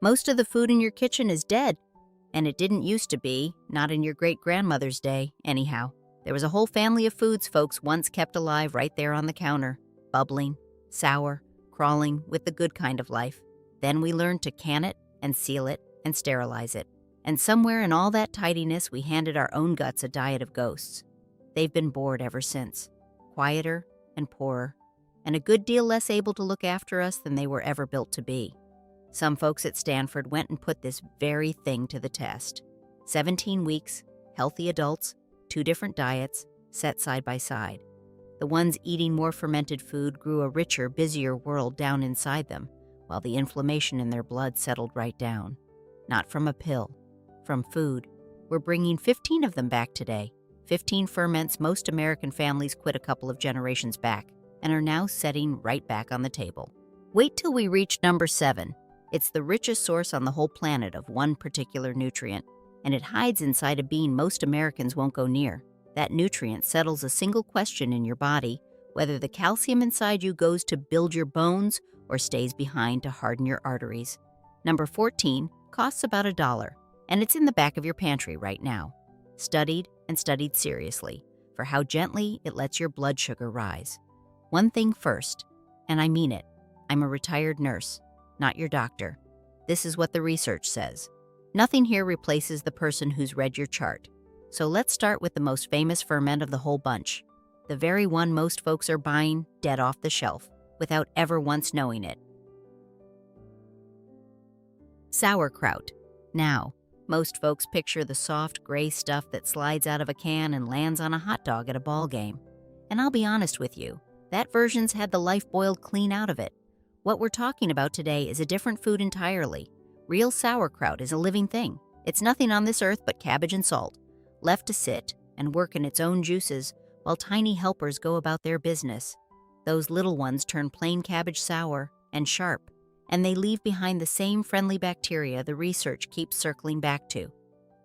Most of the food in your kitchen is dead, and it didn't used to be, not in your great-grandmother's day, anyhow. There was a whole family of foods folks once kept alive right there on the counter, bubbling, sour, crawling with the good kind of life. Then we learned to can it and seal it and sterilize it. And somewhere in all that tidiness, we handed our own guts a diet of ghosts. They've been bored ever since, quieter and poorer, and a good deal less able to look after us than they were ever built to be. Some folks at Stanford went and put this very thing to the test. 17 weeks, healthy adults, 2 different diets, set side by side. The ones eating more fermented food grew a richer, busier world down inside them, while the inflammation in their blood settled right down. Not from a pill, from food. We're bringing 15 of them back today. 15 ferments most American families quit a couple of generations back and are now setting right back on the table. Wait till we reach number 7. It's the richest source on the whole planet of one particular nutrient, and it hides inside a bean most Americans won't go near. That nutrient settles a single question in your body, whether the calcium inside you goes to build your bones or stays behind to harden your arteries. Number 14 costs about $1, and it's in the back of your pantry right now. Studied and studied seriously for how gently it lets your blood sugar rise. One thing first, and I mean it, I'm a retired nurse, not your doctor. This is what the research says. Nothing here replaces the person who's read your chart. So let's start with the most famous ferment of the whole bunch, the very one most folks are buying dead off the shelf without ever once knowing it. Sauerkraut. Now, most folks picture the soft gray stuff that slides out of a can and lands on a hot dog at a ball game. And I'll be honest with you, that version's had the life boiled clean out of it. What we're talking about today is a different food entirely. Real sauerkraut is a living thing. It's nothing on this earth but cabbage and salt, left to sit and work in its own juices while tiny helpers go about their business. Those little ones turn plain cabbage sour and sharp, and they leave behind the same friendly bacteria the research keeps circling back to.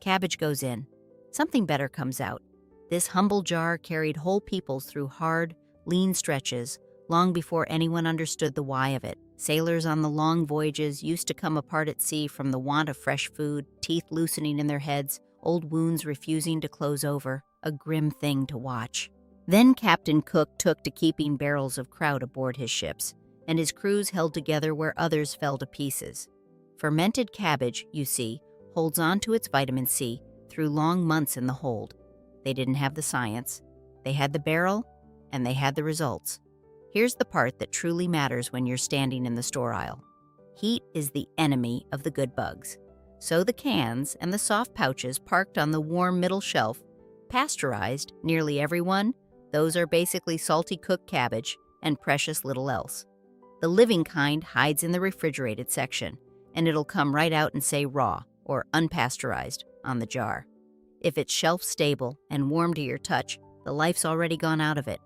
Cabbage goes in. Something better comes out. This humble jar carried whole peoples through hard, lean stretches long before anyone understood the why of it. Sailors on the long voyages used to come apart at sea from the want of fresh food, teeth loosening in their heads, old wounds refusing to close over, a grim thing to watch. Then Captain Cook took to keeping barrels of kraut aboard his ships, and his crews held together where others fell to pieces. Fermented cabbage, you see, holds on to its vitamin C through long months in the hold. They didn't have the science. They had the barrel, and they had the results. Here's the part that truly matters when you're standing in the store aisle. Heat is the enemy of the good bugs. So the cans and the soft pouches parked on the warm middle shelf, pasteurized, nearly everyone, those are basically salty cooked cabbage and precious little else. The living kind hides in the refrigerated section, and it'll come right out and say raw or unpasteurized on the jar. If it's shelf stable and warm to your touch, the life's already gone out of it.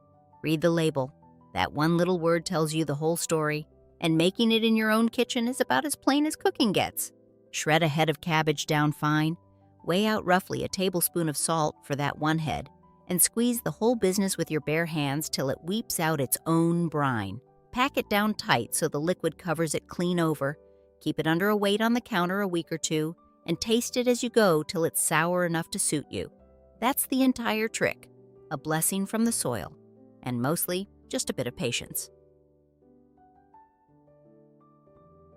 Read the label. That one little word tells you the whole story, and making it in your own kitchen is about as plain as cooking gets. Shred a head of cabbage down fine, weigh out roughly a tablespoon of salt for that one head, and squeeze the whole business with your bare hands till it weeps out its own brine. Pack it down tight so the liquid covers it clean over, keep it under a weight on the counter a week or two, and taste it as you go till it's sour enough to suit you. That's the entire trick, a blessing from the soil, and mostly just a bit of patience.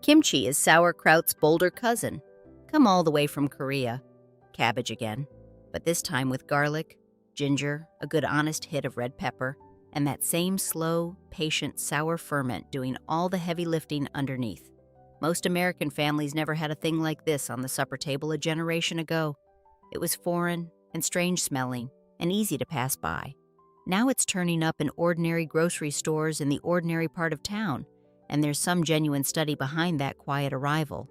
Kimchi is sauerkraut's bolder cousin, come all the way from Korea. Cabbage again, but this time with garlic, ginger, a good honest hit of red pepper, and that same slow, patient, sour ferment doing all the heavy lifting underneath. Most American families never had a thing like this on the supper table a generation ago. It was foreign and strange smelling and easy to pass by. Now it's turning up in ordinary grocery stores in the ordinary part of town, and there's some genuine study behind that quiet arrival.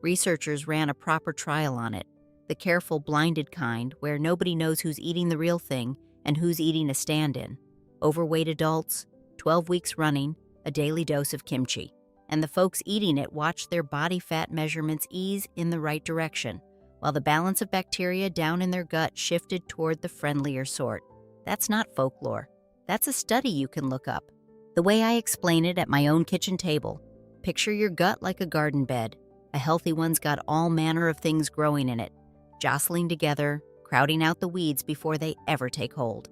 Researchers ran a proper trial on it, the careful blinded kind where nobody knows who's eating the real thing and who's eating a stand-in. Overweight adults, 12 weeks running, a daily dose of kimchi. And the folks eating it watched their body fat measurements ease in the right direction, while the balance of bacteria down in their gut shifted toward the friendlier sort. That's not folklore. That's a study you can look up. The way I explain it at my own kitchen table, picture your gut like a garden bed. A healthy one's got all manner of things growing in it, jostling together, crowding out the weeds before they ever take hold.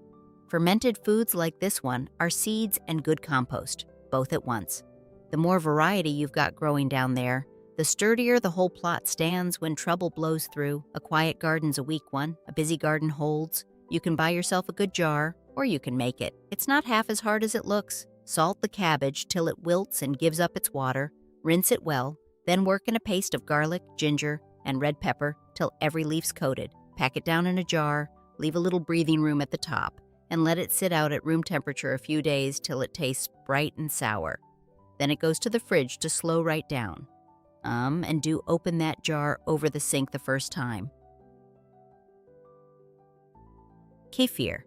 Fermented foods like this one are seeds and good compost, both at once. The more variety you've got growing down there, the sturdier the whole plot stands when trouble blows through. A quiet garden's a weak one, a busy garden holds. You can buy yourself a good jar, or you can make it. It's not half as hard as it looks. Salt the cabbage till it wilts and gives up its water, rinse it well, then work in a paste of garlic, ginger, and red pepper till every leaf's coated. Pack it down in a jar, leave a little breathing room at the top, and let it sit out at room temperature a few days till it tastes bright and sour. Then it goes to the fridge to slow right down. And do open that jar over the sink the first time. Kefir.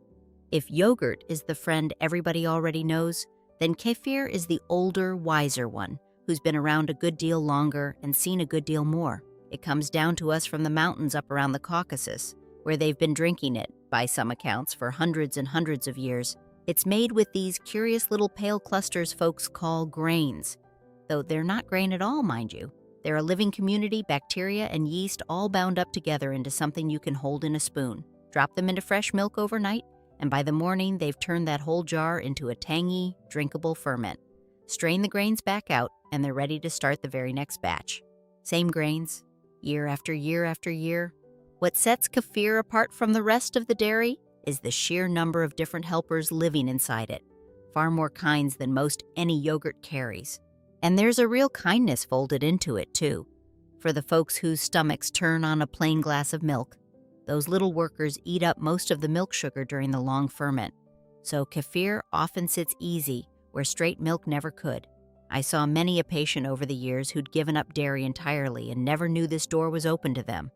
If yogurt is the friend everybody already knows, then kefir is the older, wiser one, who's been around a good deal longer and seen a good deal more. It comes down to us from the mountains up around the Caucasus, where they've been drinking it, by some accounts, for hundreds and hundreds of years. It's made with these curious little pale clusters folks call grains, though they're not grain at all, mind you. They're a living community, bacteria and yeast all bound up together into something you can hold in a spoon. Drop them into fresh milk overnight, and by the morning they've turned that whole jar into a tangy, drinkable ferment. Strain the grains back out, and they're ready to start the very next batch. Same grains, year after year after year. What sets kefir apart from the rest of the dairy is the sheer number of different helpers living inside it, far more kinds than most any yogurt carries. And there's a real kindness folded into it, too. For the folks whose stomachs turn on a plain glass of milk, those little workers eat up most of the milk sugar during the long ferment. So kefir often sits easy where straight milk never could. I saw many a patient over the years who'd given up dairy entirely and never knew this door was open to them.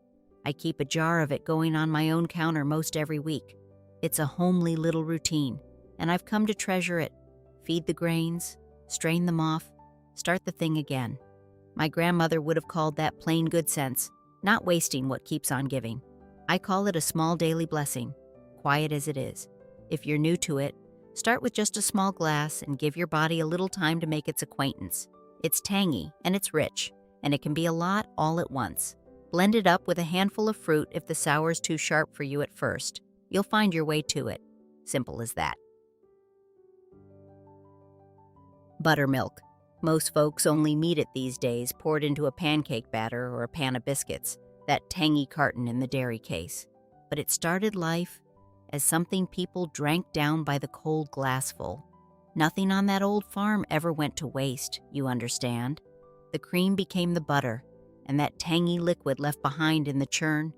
I keep a jar of it going on my own counter most every week. It's a homely little routine, and I've come to treasure it. Feed the grains, strain them off, start the thing again. My grandmother would have called that plain good sense, not wasting what keeps on giving. I call it a small daily blessing, quiet as it is. If you're new to it, start with just a small glass and give your body a little time to make its acquaintance. It's tangy and it's rich, and it can be a lot all at once. Blend it up with a handful of fruit if the sour's too sharp for you at first. You'll find your way to it. Simple as that. Buttermilk. Most folks only meet it these days poured into a pancake batter or a pan of biscuits, that tangy carton in the dairy case. But it started life as something people drank down by the cold glassful. Nothing on that old farm ever went to waste, you understand. The cream became the butter, and that tangy liquid left behind in the churn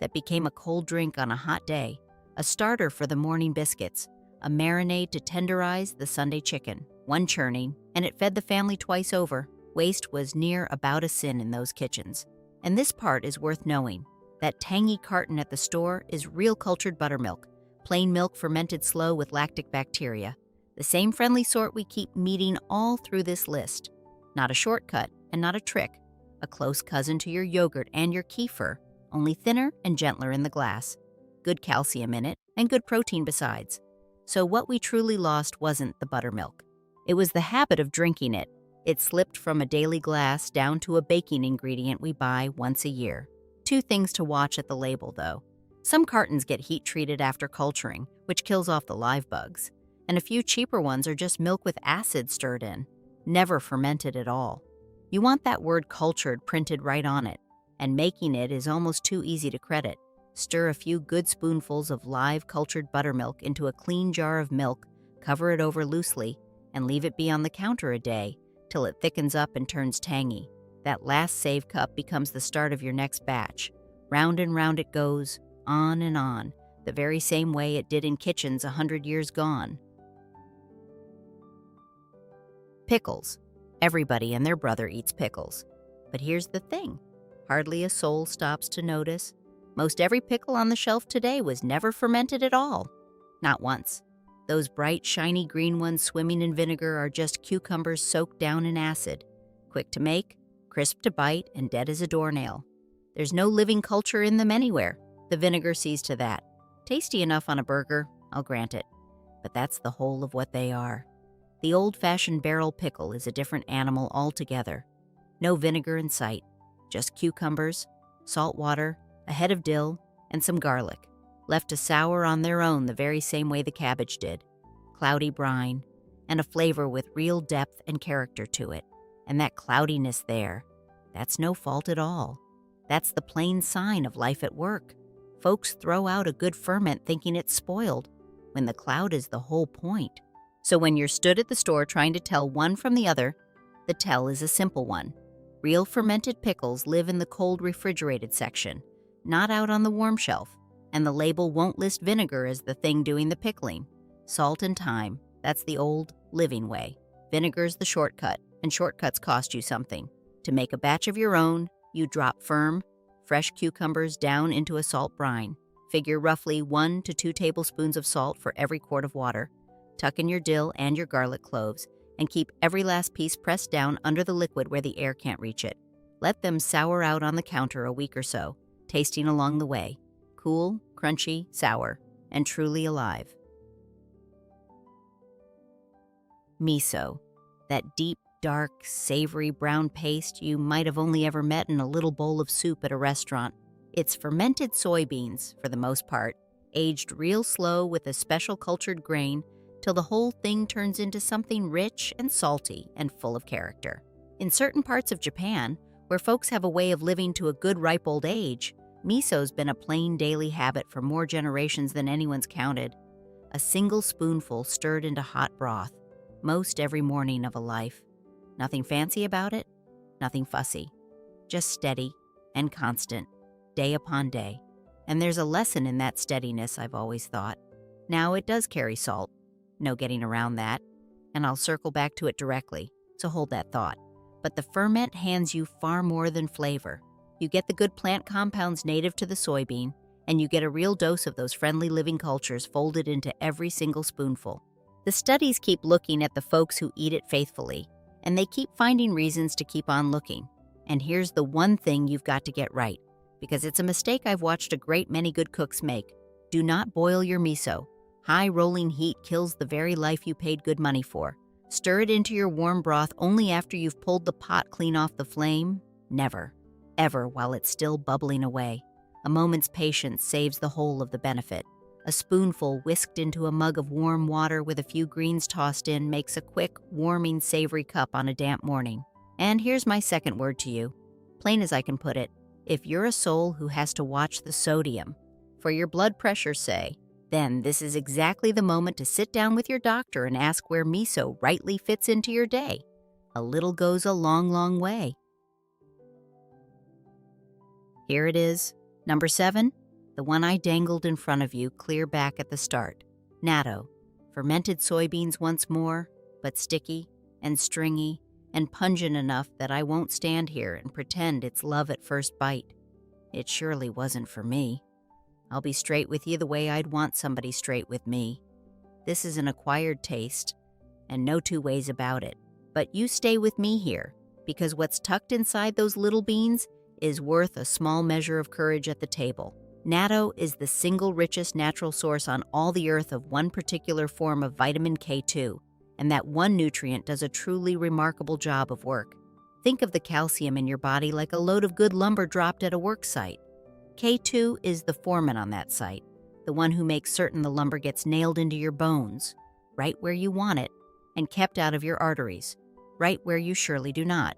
that became a cold drink on a hot day, a starter for the morning biscuits, a marinade to tenderize the Sunday chicken. One churning, and it fed the family twice over. Waste was near about a sin in those kitchens. And this part is worth knowing. That tangy carton at the store is real cultured buttermilk, plain milk fermented slow with lactic bacteria. The same friendly sort we keep meeting all through this list. Not a shortcut and not a trick. A close cousin to your yogurt and your kefir, only thinner and gentler in the glass. Good calcium in it, and good protein besides. So what we truly lost wasn't the buttermilk. It was the habit of drinking it. It slipped from a daily glass down to a baking ingredient we buy once a year. Two things to watch at the label, though. Some cartons get heat-treated after culturing, which kills off the live bugs. And a few cheaper ones are just milk with acid stirred in, never fermented at all. You want that word cultured printed right on it, and making it is almost too easy to credit. Stir a few good spoonfuls of live cultured buttermilk into a clean jar of milk, cover it over loosely, and leave it be on the counter a day till it thickens up and turns tangy. That last save cup becomes the start of your next batch. Round and round it goes, on and on, the very same way it did in kitchens 100 years gone. Pickles. Everybody and their brother eats pickles. But here's the thing. Hardly a soul stops to notice. Most every pickle on the shelf today was never fermented at all. Not once. Those bright, shiny green ones swimming in vinegar are just cucumbers soaked down in acid. Quick to make, crisp to bite, and dead as a doornail. There's no living culture in them anywhere. The vinegar sees to that. Tasty enough on a burger, I'll grant it. But that's the whole of what they are. The old-fashioned barrel pickle is a different animal altogether. No vinegar in sight. Just cucumbers, salt water, a head of dill, and some garlic, left to sour on their own the very same way the cabbage did. Cloudy brine, and a flavor with real depth and character to it. And that cloudiness there, that's no fault at all. That's the plain sign of life at work. Folks throw out a good ferment thinking it's spoiled, when the cloud is the whole point. So when you're stood at the store trying to tell one from the other, the tell is a simple one. Real fermented pickles live in the cold refrigerated section, not out on the warm shelf, and the label won't list vinegar as the thing doing the pickling. Salt and thyme, that's the old, living way. Vinegar's the shortcut, and shortcuts cost you something. To make a batch of your own, you drop firm, fresh cucumbers down into a salt brine. Figure roughly 1 to 2 tablespoons of salt for every quart of water. Tuck in your dill and your garlic cloves, and keep every last piece pressed down under the liquid where the air can't reach it. Let them sour out on the counter a week or so, tasting along the way. Cool, crunchy, sour, and truly alive. Miso, that deep, dark, savory brown paste you might have only ever met in a little bowl of soup at a restaurant. It's fermented soybeans, for the most part, aged real slow with a special cultured grain till the whole thing turns into something rich and salty and full of character. In certain parts of Japan, where folks have a way of living to a good ripe old age, miso's been a plain daily habit for more generations than anyone's counted. A single spoonful stirred into hot broth, most every morning of a life. Nothing fancy about it, nothing fussy, just steady and constant, day upon day. And there's a lesson in that steadiness, I've always thought. Now it does carry salt, no getting around that, and I'll circle back to it directly, so hold that thought. But the ferment hands you far more than flavor. You get the good plant compounds native to the soybean, and you get a real dose of those friendly living cultures folded into every single spoonful. The studies keep looking at the folks who eat it faithfully, and they keep finding reasons to keep on looking. And here's the one thing you've got to get right, because it's a mistake I've watched a great many good cooks make. Do not boil your miso. High rolling heat kills the very life you paid good money for. Stir it into your warm broth only after you've pulled the pot clean off the flame. Never, ever while it's still bubbling away. A moment's patience saves the whole of the benefit. A spoonful whisked into a mug of warm water with a few greens tossed in makes a quick, warming, savory cup on a damp morning. And here's my second word to you. Plain as I can put it, if you're a soul who has to watch the sodium, for your blood pressure, say, then this is exactly the moment to sit down with your doctor and ask where miso rightly fits into your day. A little goes a long, long way. Here it is, number 7. The one I dangled in front of you clear back at the start. Natto, fermented soybeans once more, but sticky and stringy and pungent enough that I won't stand here and pretend it's love at first bite. It surely wasn't for me. I'll be straight with you the way I'd want somebody straight with me. This is an acquired taste, and no two ways about it. But you stay with me here, because what's tucked inside those little beans is worth a small measure of courage at the table. Natto is the single richest natural source on all the earth of one particular form of vitamin K2, and that one nutrient does a truly remarkable job of work. Think of the calcium in your body like a load of good lumber dropped at a work site. K2 is the foreman on that site, the one who makes certain the lumber gets nailed into your bones, right where you want it, and kept out of your arteries, right where you surely do not.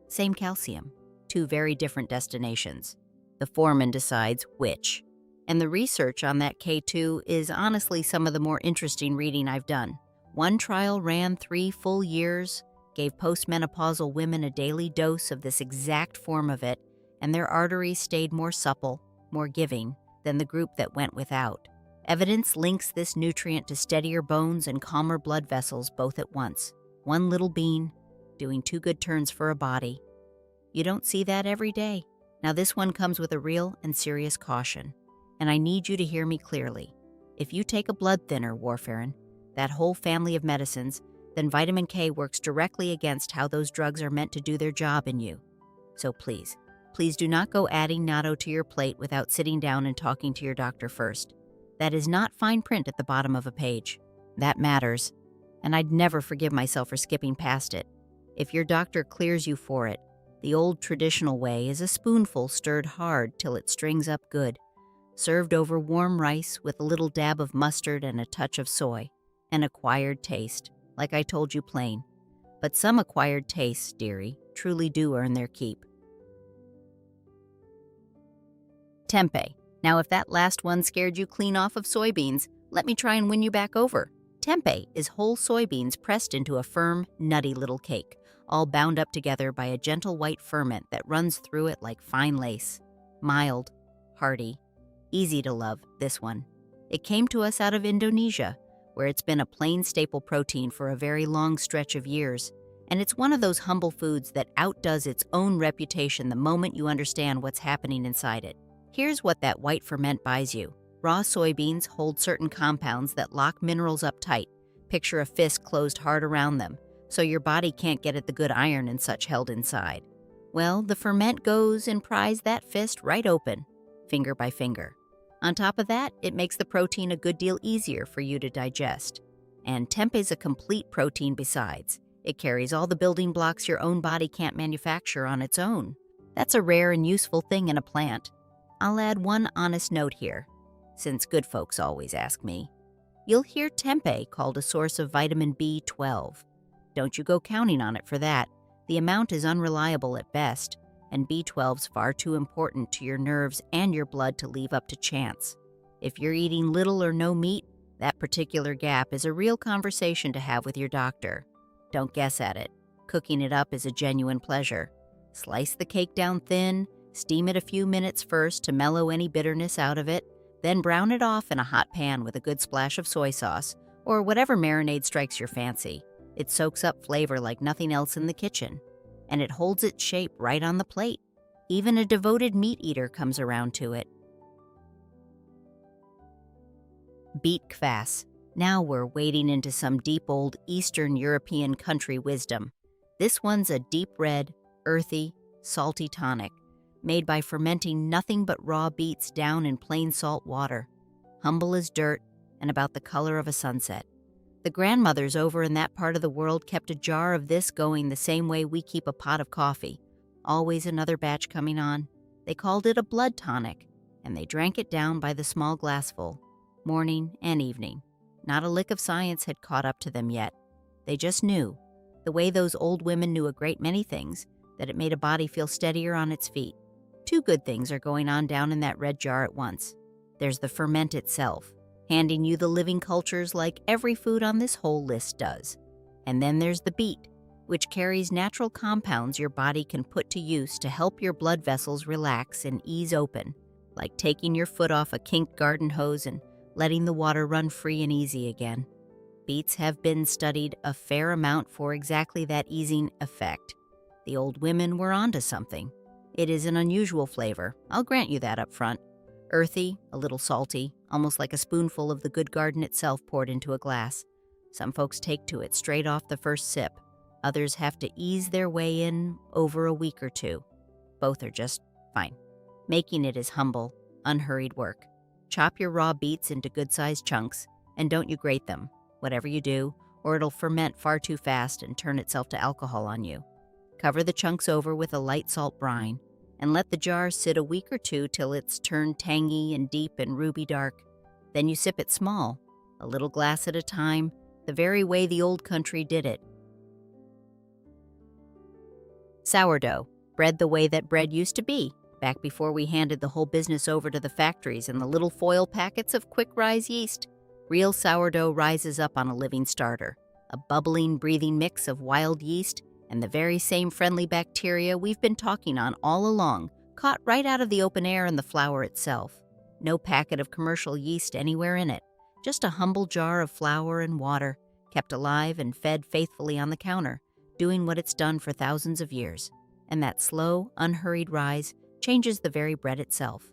Same calcium, two very different destinations. The foreman decides which. And the research on that K2 is honestly some of the more interesting reading I've done. One trial ran 3 full years, gave postmenopausal women a daily dose of this exact form of it, and their arteries stayed more supple, more giving, than the group that went without. Evidence links this nutrient to steadier bones and calmer blood vessels both at once. One little bean, doing 2 good turns for a body. You don't see that every day. Now this one comes with a real and serious caution, and I need you to hear me clearly. If you take a blood thinner, warfarin, that whole family of medicines, then vitamin K works directly against how those drugs are meant to do their job in you. So please do not go adding natto to your plate without sitting down and talking to your doctor first. That is not fine print at the bottom of a page. That matters, and I'd never forgive myself for skipping past it. If your doctor clears you for it, The old traditional way is a spoonful stirred hard till it strings up good, served over warm rice with a little dab of mustard and a touch of soy. An acquired taste, like I told you plain. But some acquired tastes, dearie, truly do earn their keep. Tempeh. Now if that last one scared you clean off of soybeans, let me try and win you back over. Tempeh is whole soybeans pressed into a firm, nutty little cake, all bound up together by a gentle white ferment that runs through it like fine lace. Mild, hearty, easy to love, this one. It came to us out of Indonesia, where it's been a plain staple protein for a very long stretch of years, and it's one of those humble foods that outdoes its own reputation the moment you understand what's happening inside it. Here's what that white ferment buys you. Raw soybeans hold certain compounds that lock minerals up tight. Picture a fist closed hard around them, so your body can't get at the good iron and such held inside. Well, the ferment goes and pries that fist right open, finger by finger. On top of that, it makes the protein a good deal easier for you to digest. And tempeh's a complete protein besides. It carries all the building blocks your own body can't manufacture on its own. That's a rare and useful thing in a plant. I'll add one honest note here, since good folks always ask me. You'll hear tempeh called a source of vitamin B12. Don't you go counting on it for that. The amount is unreliable at best, and B12's far too important to your nerves and your blood to leave up to chance. If you're eating little or no meat, that particular gap is a real conversation to have with your doctor. Don't guess at it. Cooking it up is a genuine pleasure. Slice the cake down thin, steam it a few minutes first to mellow any bitterness out of it, then brown it off in a hot pan with a good splash of soy sauce, or whatever marinade strikes your fancy. It soaks up flavor like nothing else in the kitchen, and it holds its shape right on the plate. Even a devoted meat eater comes around to it. Beet kvass. Now we're wading into some deep old Eastern European country wisdom. This one's a deep red, earthy, salty tonic, made by fermenting nothing but raw beets down in plain salt water, humble as dirt and about the color of a sunset. The grandmothers over in that part of the world kept a jar of this going the same way we keep a pot of coffee. Always another batch coming on. They called it a blood tonic, and they drank it down by the small glassful, morning and evening. Not a lick of science had caught up to them yet. They just knew, the way those old women knew a great many things, that it made a body feel steadier on its feet. Two good things are going on down in that red jar at once. There's the ferment itself, handing you the living cultures like every food on this whole list does. And then there's the beet, which carries natural compounds your body can put to use to help your blood vessels relax and ease open, like taking your foot off a kinked garden hose and letting the water run free and easy again. Beets have been studied a fair amount for exactly that easing effect. The old women were onto something. It is an unusual flavor, I'll grant you that up front. Earthy, a little salty, almost like a spoonful of the good garden itself poured into a glass. Some folks take to it straight off the first sip. Others have to ease their way in over a week or two. Both are just fine. Making it is humble, unhurried work. Chop your raw beets into good-sized chunks, and don't you grate them, whatever you do, or it'll ferment far too fast and turn itself to alcohol on you. Cover the chunks over with a light salt brine, and let the jar sit a week or two till it's turned tangy and deep and ruby dark. Then you sip it small, a little glass at a time, the very way the old country did it. Sourdough, bread the way that bread used to be, back before we handed the whole business over to the factories and the little foil packets of quick-rise yeast. Real sourdough rises up on a living starter, a bubbling, breathing mix of wild yeast and the very same friendly bacteria we've been talking on all along, caught right out of the open air in the flour itself. No packet of commercial yeast anywhere in it, just a humble jar of flour and water, kept alive and fed faithfully on the counter, doing what it's done for thousands of years. And that slow, unhurried rise changes the very bread itself.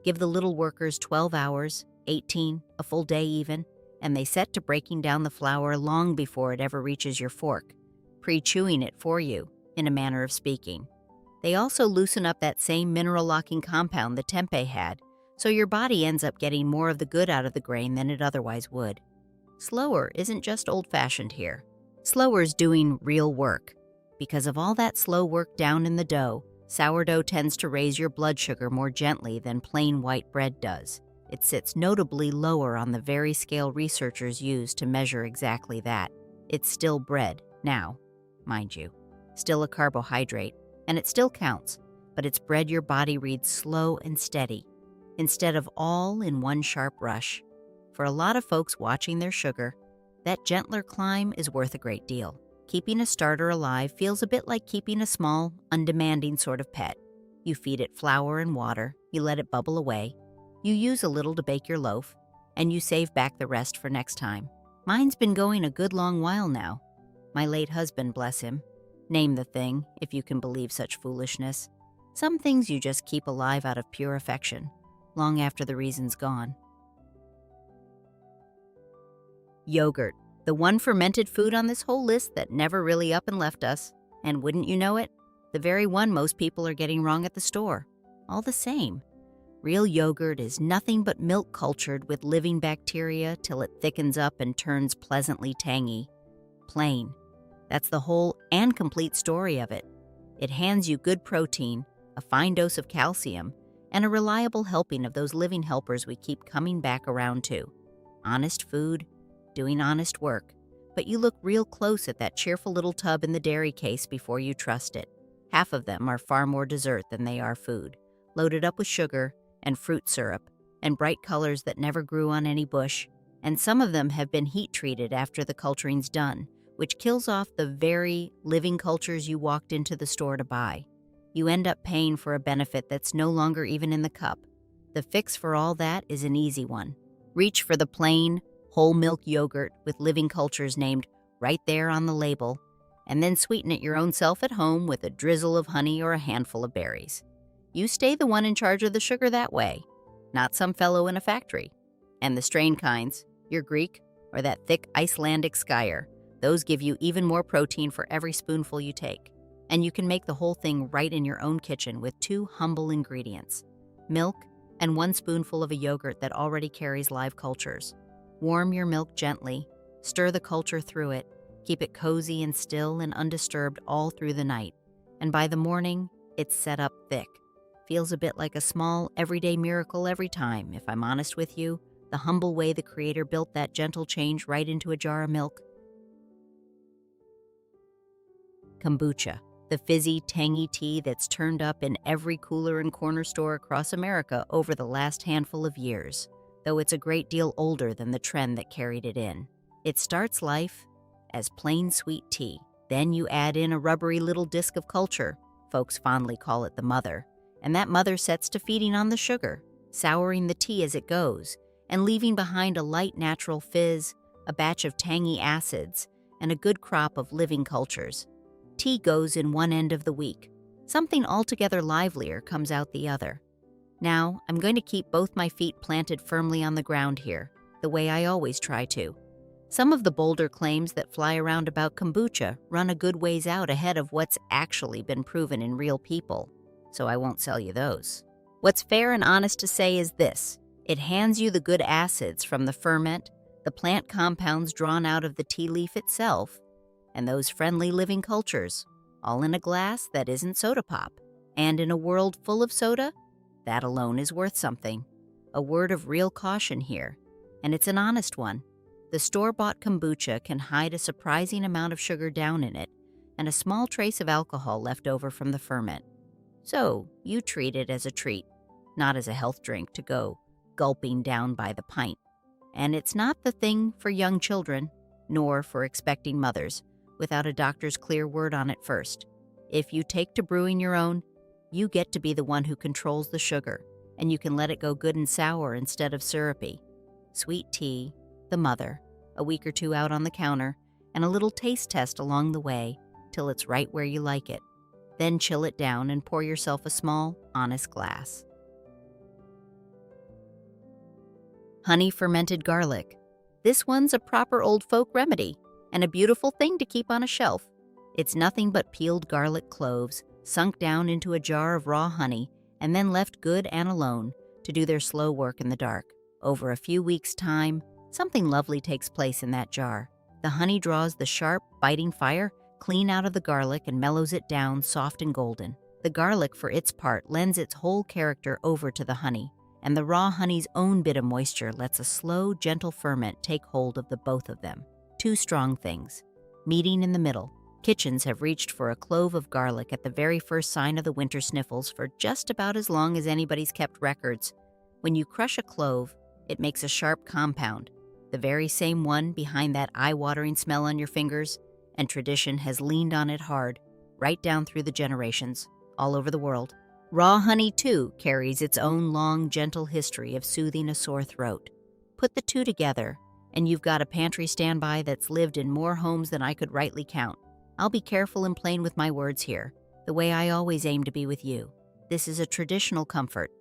Give the little workers 12 hours, 18, a full day even, and they set to breaking down the flour long before it ever reaches your fork, pre-chewing it for you, in a manner of speaking. They also loosen up that same mineral-locking compound the tempeh had, so your body ends up getting more of the good out of the grain than it otherwise would. Slower isn't just old-fashioned here. Slower's doing real work. Because of all that slow work down in the dough, sourdough tends to raise your blood sugar more gently than plain white bread does. It sits notably lower on the very scale researchers use to measure exactly that. It's still bread, now, mind you. Still a carbohydrate, and it still counts, but it's bread your body reads slow and steady, instead of all in one sharp rush. For a lot of folks watching their sugar, that gentler climb is worth a great deal. Keeping a starter alive feels a bit like keeping a small, undemanding sort of pet. You feed it flour and water, you let it bubble away, you use a little to bake your loaf, and you save back the rest for next time. Mine's been going a good long while now. My late husband, bless him, named the thing, if you can believe such foolishness. Some things you just keep alive out of pure affection, long after the reason's gone. Yogurt, the one fermented food on this whole list that never really up and left us. And wouldn't you know it, the very one most people are getting wrong at the store. All the same. Real yogurt is nothing but milk cultured with living bacteria till it thickens up and turns pleasantly tangy. Plain. That's the whole and complete story of it. It hands you good protein, a fine dose of calcium, and a reliable helping of those living helpers we keep coming back around to. Honest food, doing honest work, but you look real close at that cheerful little tub in the dairy case before you trust it. Half of them are far more dessert than they are food, loaded up with sugar and fruit syrup and bright colors that never grew on any bush, and some of them have been heat-treated after the culturing's done, which kills off the very living cultures you walked into the store to buy. You end up paying for a benefit that's no longer even in the cup. The fix for all that is an easy one. Reach for the plain, whole milk yogurt with living cultures named right there on the label, and then sweeten it your own self at home with a drizzle of honey or a handful of berries. You stay the one in charge of the sugar that way, not some fellow in a factory. And the strain kinds, your Greek or that thick Icelandic skyer, those give you even more protein for every spoonful you take. And you can make the whole thing right in your own kitchen with 2 humble ingredients: milk and 1 spoonful of a yogurt that already carries live cultures. Warm your milk gently, stir the culture through it, keep it cozy and still and undisturbed all through the night. And by the morning, it's set up thick. Feels a bit like a small, everyday miracle every time, if I'm honest with you, the humble way the Creator built that gentle change right into a jar of milk. Kombucha, the fizzy, tangy tea that's turned up in every cooler and corner store across America over the last handful of years, though it's a great deal older than the trend that carried it in. It starts life as plain sweet tea. Then you add in a rubbery little disc of culture, folks fondly call it the mother, and that mother sets to feeding on the sugar, souring the tea as it goes, and leaving behind a light natural fizz, a batch of tangy acids, and a good crop of living cultures. Tea goes in one end of the week. Something altogether livelier comes out the other. Now, I'm going to keep both my feet planted firmly on the ground here, the way I always try to. Some of the bolder claims that fly around about kombucha run a good ways out ahead of what's actually been proven in real people, so I won't sell you those. What's fair and honest to say is this: it hands you the good acids from the ferment, the plant compounds drawn out of the tea leaf itself, and those friendly living cultures, all in a glass that isn't soda pop. And in a world full of soda, that alone is worth something. A word of real caution here, and it's an honest one. The store-bought kombucha can hide a surprising amount of sugar down in it and a small trace of alcohol left over from the ferment. So you treat it as a treat, not as a health drink to go gulping down by the pint. And it's not the thing for young children, nor for expecting mothers, without a doctor's clear word on it first. If you take to brewing your own, you get to be the one who controls the sugar, and you can let it go good and sour instead of syrupy. Sweet tea, the mother, a week or 2 out on the counter, and a little taste test along the way till it's right where you like it. Then chill it down and pour yourself a small, honest glass. Honey-fermented garlic. This one's a proper old folk remedy, and a beautiful thing to keep on a shelf. It's nothing but peeled garlic cloves, sunk down into a jar of raw honey, and then left good and alone to do their slow work in the dark. Over a few weeks' time, something lovely takes place in that jar. The honey draws the sharp, biting fire clean out of the garlic and mellows it down soft and golden. The garlic, for its part, lends its whole character over to the honey, and the raw honey's own bit of moisture lets a slow, gentle ferment take hold of the both of them. Two strong things, meeting in the middle. Kitchens have reached for a clove of garlic at the very first sign of the winter sniffles for just about as long as anybody's kept records. When you crush a clove, it makes a sharp compound, the very same one behind that eye-watering smell on your fingers, and tradition has leaned on it hard, right down through the generations, all over the world. Raw honey, too, carries its own long, gentle history of soothing a sore throat. Put the two together, and you've got a pantry standby that's lived in more homes than I could rightly count. I'll be careful and plain with my words here, the way I always aim to be with you. This is a traditional comfort,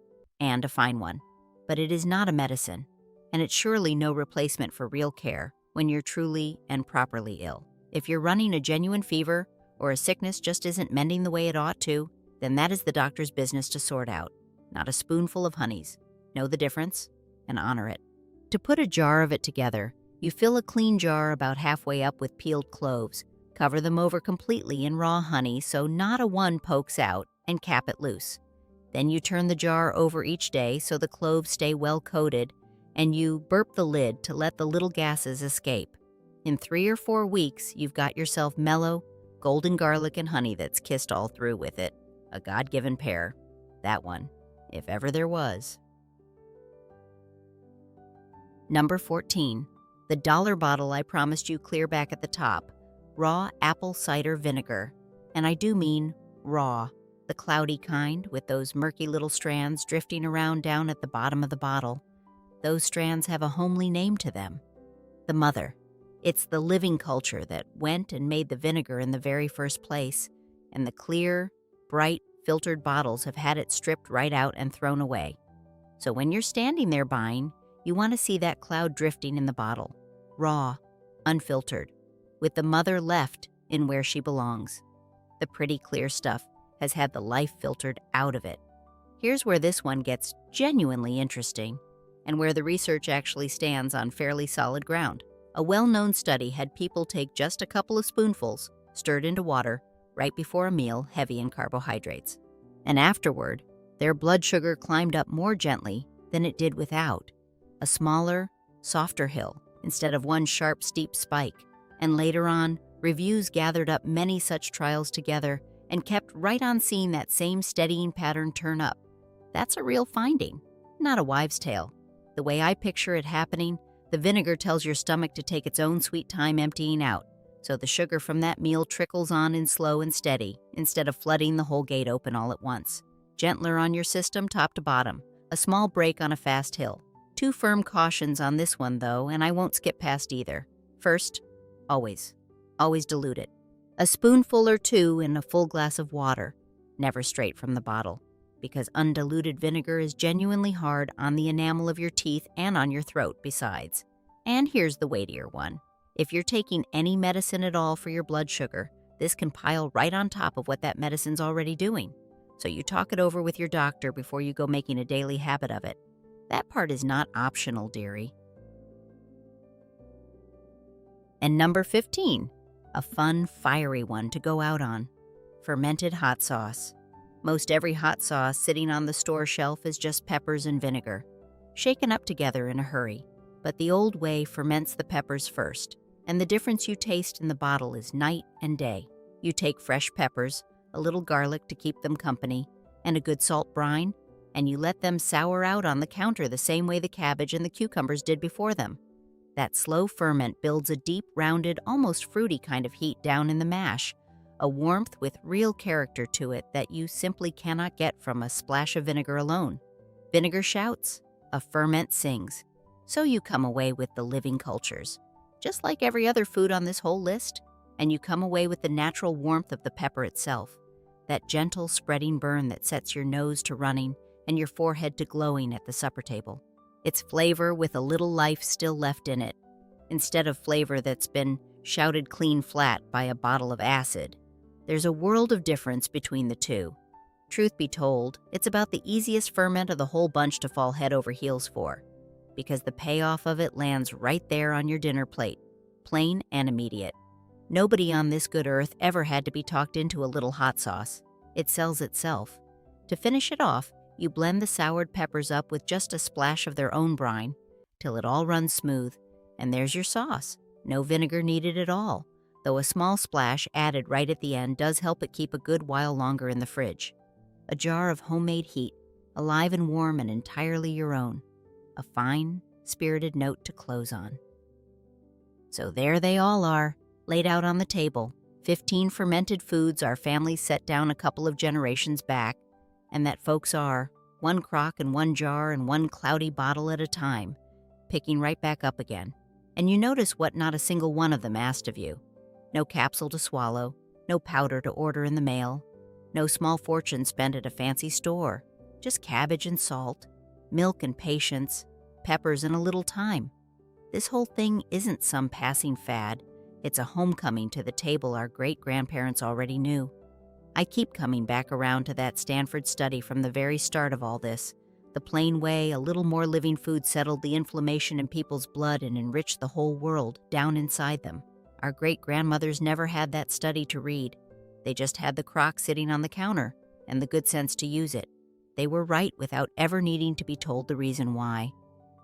and a fine one. But it is not a medicine, and it's surely no replacement for real care when you're truly and properly ill. If you're running a genuine fever, or a sickness just isn't mending the way it ought to, then that is the doctor's business to sort out, not a spoonful of honeys. Know the difference, and honor it. To put a jar of it together, you fill a clean jar about halfway up with peeled cloves, cover them over completely in raw honey so not a one pokes out, and cap it loose. Then you turn the jar over each day so the cloves stay well coated, and you burp the lid to let the little gases escape. In 3 or 4 weeks, you've got yourself mellow, golden garlic and honey that's kissed all through with it. A God-given pair. That one, if ever there was. Number 14. The dollar bottle I promised you clear back at the top. Raw apple cider vinegar. And I do mean raw. The cloudy kind, with those murky little strands drifting around down at the bottom of the bottle. Those strands have a homely name to them. The mother. It's the living culture that went and made the vinegar in the very first place, and the clear, bright, filtered bottles have had it stripped right out and thrown away. So when you're standing there buying, you want to see that cloud drifting in the bottle, raw, unfiltered, with the mother left in where she belongs. The pretty clear stuff has had the life filtered out of it. Here's where this one gets genuinely interesting, and where the research actually stands on fairly solid ground. A well-known study had people take just a couple of spoonfuls, stirred into water, right before a meal heavy in carbohydrates. And afterward, their blood sugar climbed up more gently than it did without, a smaller, softer hill instead of one sharp, steep spike. And later on, reviews gathered up many such trials together and kept right on seeing that same steadying pattern turn up. That's a real finding, not a wives' tale. The way I picture it happening, the vinegar tells your stomach to take its own sweet time emptying out, so the sugar from that meal trickles on in slow and steady, instead of flooding the whole gate open all at once. Gentler on your system top to bottom, a small break on a fast hill. 2 firm cautions on this one, though, and I won't skip past either. First, always dilute it. A spoonful or 2 in a full glass of water, never straight from the bottle, because undiluted vinegar is genuinely hard on the enamel of your teeth and on your throat besides. And here's the weightier one. If you're taking any medicine at all for your blood sugar, this can pile right on top of what that medicine's already doing. So you talk it over with your doctor before you go making a daily habit of it. That part is not optional, dearie. And number 15, a fun, fiery one to go out on. Fermented hot sauce. Most every hot sauce sitting on the store shelf is just peppers and vinegar, shaken up together in a hurry. But the old way ferments the peppers first, and the difference you taste in the bottle is night and day. You take fresh peppers, a little garlic to keep them company, and a good salt brine, and you let them sour out on the counter the same way the cabbage and the cucumbers did before them. That slow ferment builds a deep, rounded, almost fruity kind of heat down in the mash, a warmth with real character to it that you simply cannot get from a splash of vinegar alone. Vinegar shouts, a ferment sings. So you come away with the living cultures, just like every other food on this whole list, and you come away with the natural warmth of the pepper itself, that gentle spreading burn that sets your nose to running and your forehead to glowing at the supper table. It's flavor with a little life still left in it, instead of flavor that's been shouted clean flat by a bottle of acid. There's a world of difference between the two. Truth be told, it's about the easiest ferment of the whole bunch to fall head over heels for, because the payoff of it lands right there on your dinner plate, plain and immediate. Nobody on this good earth ever had to be talked into a little hot sauce. It sells itself. To finish it off, you blend the soured peppers up with just a splash of their own brine till it all runs smooth, and there's your sauce. No vinegar needed at all, though a small splash added right at the end does help it keep a good while longer in the fridge. A jar of homemade heat, alive and warm and entirely your own. A fine, spirited note to close on. So there they all are, laid out on the table. 15 fermented foods our family set down a couple of generations back, and that folks are, one crock and one jar and one cloudy bottle at a time, picking right back up again. And you notice what not a single one of them asked of you. No capsule to swallow, no powder to order in the mail, no small fortune spent at a fancy store, just cabbage and salt, milk and patience, peppers and a little time. This whole thing isn't some passing fad. It's a homecoming to the table our great-grandparents already knew. I keep coming back around to that Stanford study from the very start of all this. The plain way a little more living food settled the inflammation in people's blood and enriched the whole world down inside them. Our great-grandmothers never had that study to read. They just had the crock sitting on the counter and the good sense to use it. They were right without ever needing to be told the reason why.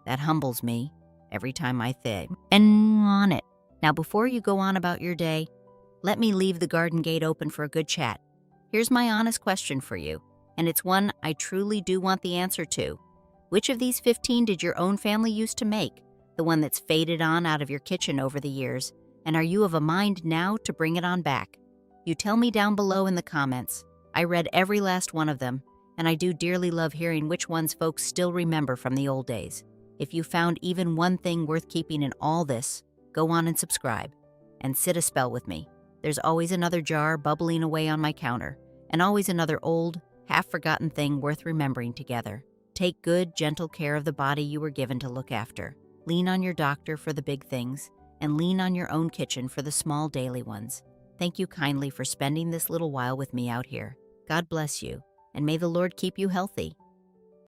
That humbles me every time I think. And on it. Now, before you go on about your day, let me leave the garden gate open for a good chat. Here's my honest question for you, and it's one I truly do want the answer to. Which of these 15 did your own family used to make? The one that's faded on out of your kitchen over the years? And are you of a mind now to bring it on back? You tell me down below in the comments. I read every last one of them, and I do dearly love hearing which ones folks still remember from the old days. If you found even one thing worth keeping in all this, go on and subscribe, and sit a spell with me. There's always another jar bubbling away on my counter, and always another old, half-forgotten thing worth remembering together. Take good, gentle care of the body you were given to look after. Lean on your doctor for the big things, and lean on your own kitchen for the small daily ones. Thank you kindly for spending this little while with me out here. God bless you, and may the Lord keep you healthy.